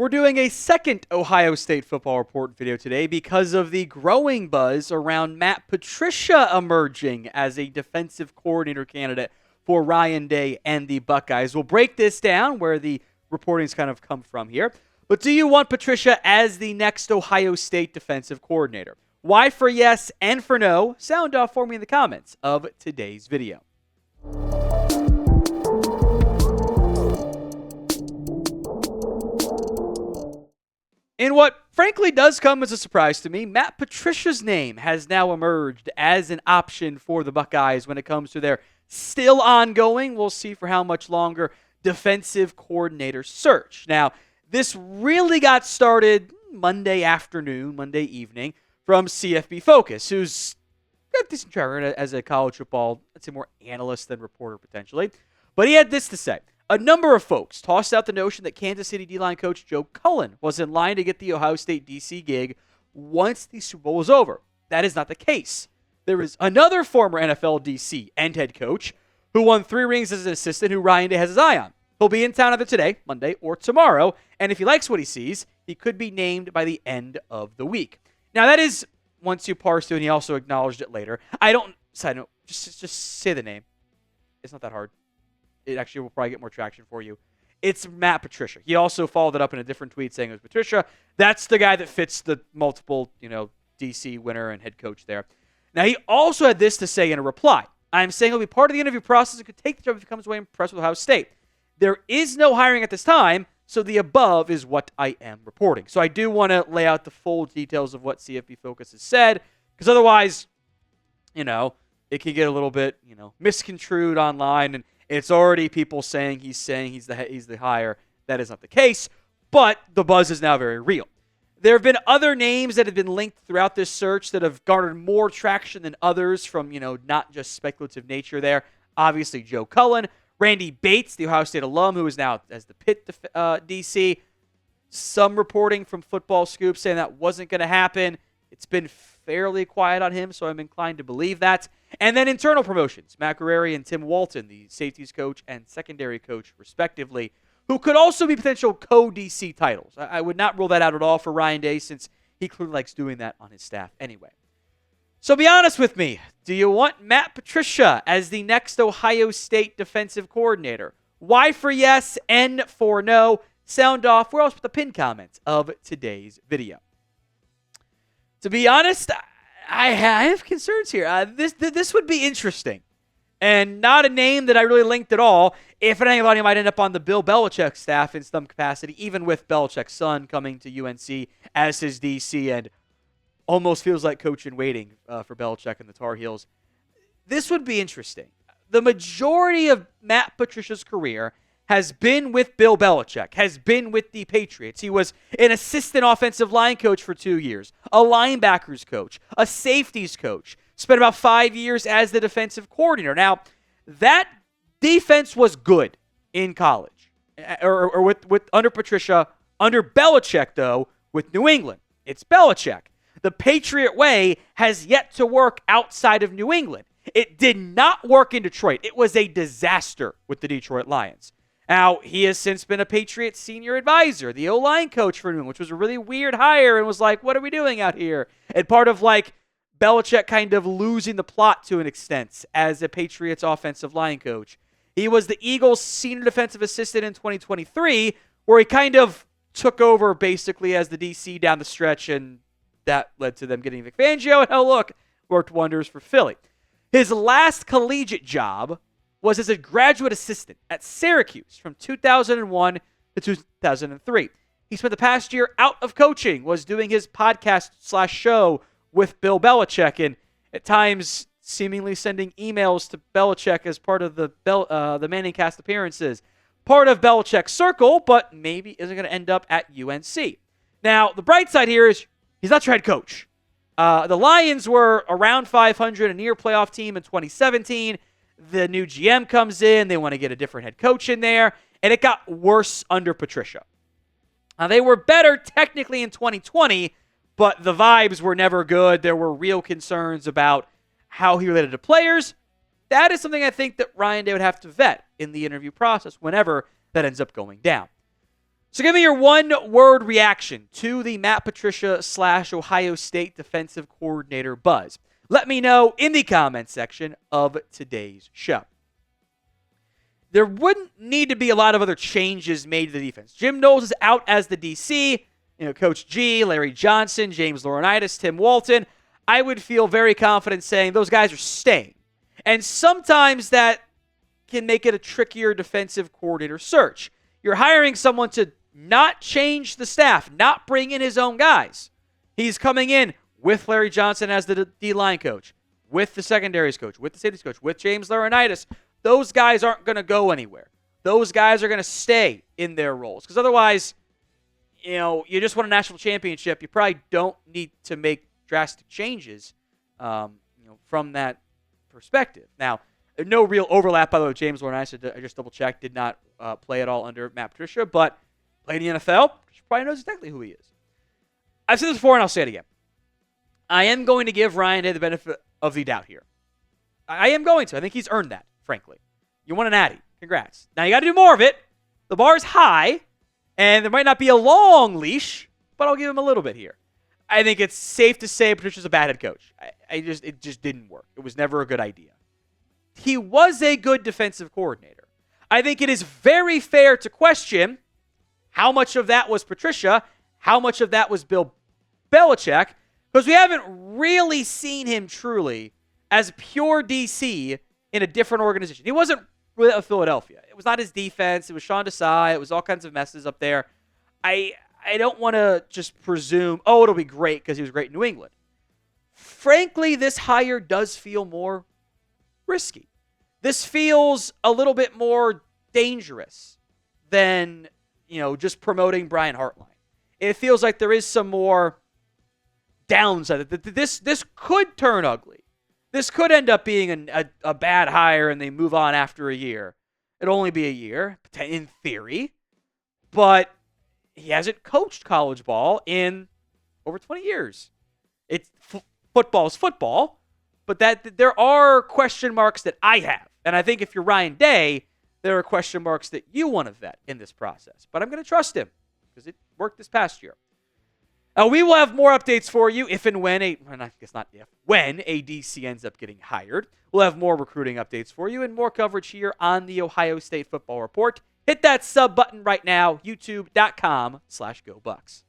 We're doing a second Ohio State football report video today because of the growing buzz around Matt Patricia emerging as a defensive coordinator candidate for Ryan Day and the Buckeyes. We'll break this down where the reporting's kind of come from here. But do you want Patricia as the next Ohio State defensive coordinator? Why for yes and for no? Sound off for me in the comments of today's video. In what frankly does come as a surprise to me, Matt Patricia's name has now emerged as an option for the Buckeyes when it comes to their still ongoing, we'll see for how much longer, defensive coordinator search. Now, this really got started Monday afternoon, Monday evening, from CFB Focus, who's got a decent track record as a college football, I'd say more analyst than reporter potentially. But he had this to say. A number of folks tossed out the notion that Kansas City D-line coach Joe Cullen was in line to get the Ohio State DC gig once the Super Bowl was over. That is not the case. There is another former NFL DC and head coach who won 3 rings as an assistant who Ryan Day has his eye on. He'll be in town either today, Monday, or tomorrow, and if he likes what he sees, he could be named by the end of the week. Now, that is once you parse through, and he also acknowledged it later. Side note, just say the name. It's not that hard. It actually will probably get more traction for you. It's Matt Patricia. He also followed it up in a different tweet saying it was Patricia. That's the guy that fits the multiple, DC winner and head coach there. Now, he also had this to say in a reply. I'm saying he'll be part of the interview process and could take the job if he comes away impressed with Ohio State. There is no hiring at this time, so the above is what I am reporting. So I do want to lay out the full details of what CFB Focus has said, because otherwise, it can get a little bit, misconstrued online, and it's already people saying he's the hire. That is not the case, but the buzz is now very real. There have been other names that have been linked throughout this search that have garnered more traction than others from, not just speculative nature there. Obviously, Joe Cullen, Randy Bates, the Ohio State alum who is now as the Pitt DC. Some reporting from Football Scoop saying that wasn't going to happen. It's been fairly quiet on him, so I'm inclined to believe that. And then internal promotions, Matt Guerrieri and Tim Walton, the safeties coach and secondary coach, respectively, who could also be potential co-DC titles. I would not rule that out at all for Ryan Day, since he clearly likes doing that on his staff anyway. So be honest with me. Do you want Matt Patricia as the next Ohio State defensive coordinator? Why for yes and for no? Sound off. We're also with the pinned comments of today's video. To be honest, I have concerns here. This would be interesting, and not a name that I really linked at all. If anybody might end up on the Bill Belichick staff in some capacity, even with Belichick's son coming to UNC as his DC, and almost feels like coach in waiting for Belichick and the Tar Heels. This would be interesting. The majority of Matt Patricia's career has been with Bill Belichick, has been with the Patriots. He was an assistant offensive line coach for 2 years, a linebackers coach, a safeties coach, spent about 5 years as the defensive coordinator. Now, that defense was good in college, or with under Patricia. Under Belichick, though, with New England, it's Belichick. The Patriot way has yet to work outside of New England. It did not work in Detroit. It was a disaster with the Detroit Lions. Now, he has since been a Patriots senior advisor, the O-line coach for New England, which was a really weird hire and was like, what are we doing out here? And part of Belichick kind of losing the plot to an extent as a Patriots offensive line coach. He was the Eagles senior defensive assistant in 2023, where he kind of took over basically as the DC down the stretch, and that led to them getting Vic Fangio, and worked wonders for Philly. His last collegiate job was as a graduate assistant at Syracuse from 2001 to 2003. He spent the past year out of coaching, was doing his podcast/show with Bill Belichick, and at times seemingly sending emails to Belichick as part of the Manning cast appearances. Part of Belichick's circle, but maybe isn't going to end up at UNC. Now, the bright side here is he's not your head coach. The Lions were around 500, a near playoff team in 2017. The new GM comes in. They want to get a different head coach in there, and it got worse under Patricia. Now, they were better technically in 2020, but the vibes were never good. There were real concerns about how he related to players. That is something I think that Ryan Day would have to vet in the interview process whenever that ends up going down. So give me your one-word reaction to the Matt Patricia / Ohio State defensive coordinator buzz. Let me know in the comments section of today's show. There wouldn't need to be a lot of other changes made to the defense. Jim Knowles is out as the DC. Coach G, Larry Johnson, James Laurinaitis, Tim Walton. I would feel very confident saying those guys are staying. And sometimes that can make it a trickier defensive coordinator search. You're hiring someone to not change the staff, not bring in his own guys. He's coming in with Larry Johnson as the D-line coach, with the secondaries coach, with the safeties coach, with James Laurinaitis. Those guys aren't going to go anywhere. Those guys are going to stay in their roles. Because otherwise, you just won a national championship. You probably don't need to make drastic changes from that perspective. Now, no real overlap, by the way, with James Laurinaitis. I just double-checked. Did not play at all under Matt Patricia, but played in the NFL. Probably knows exactly who he is. I've said this before, and I'll say it again. I am going to give Ryan Day the benefit of the doubt here. I am going to. I think he's earned that, frankly. You won an Natty. Congrats. Now, you got to do more of it. The bar's high, and there might not be a long leash, but I'll give him a little bit here. I think it's safe to say Patricia's a bad head coach. It just didn't work. It was never a good idea. He was a good defensive coordinator. I think it is very fair to question how much of that was Patricia, how much of that was Bill Belichick, because we haven't really seen him truly as pure DC in a different organization. He wasn't with Philadelphia. It was not his defense. It was Sean Desai. It was all kinds of messes up there. I don't want to just presume, it'll be great because he was great in New England. Frankly, this hire does feel more risky. This feels a little bit more dangerous than, just promoting Brian Hartline. It feels like there is some more downside. This could turn ugly. This could end up being a bad hire and they move on after a year. It'll only be a year, in theory. But he hasn't coached college ball in over 20 years. Football's football, but that there are question marks that I have. And I think if you're Ryan Day, there are question marks that you want to vet in this process. But I'm going to trust him because it worked this past year. We will have more updates for you if and when when a DC ends up getting hired. We'll have more recruiting updates for you and more coverage here on the Ohio State Football Report. Hit that sub button right now, youtube.com/GoBucks.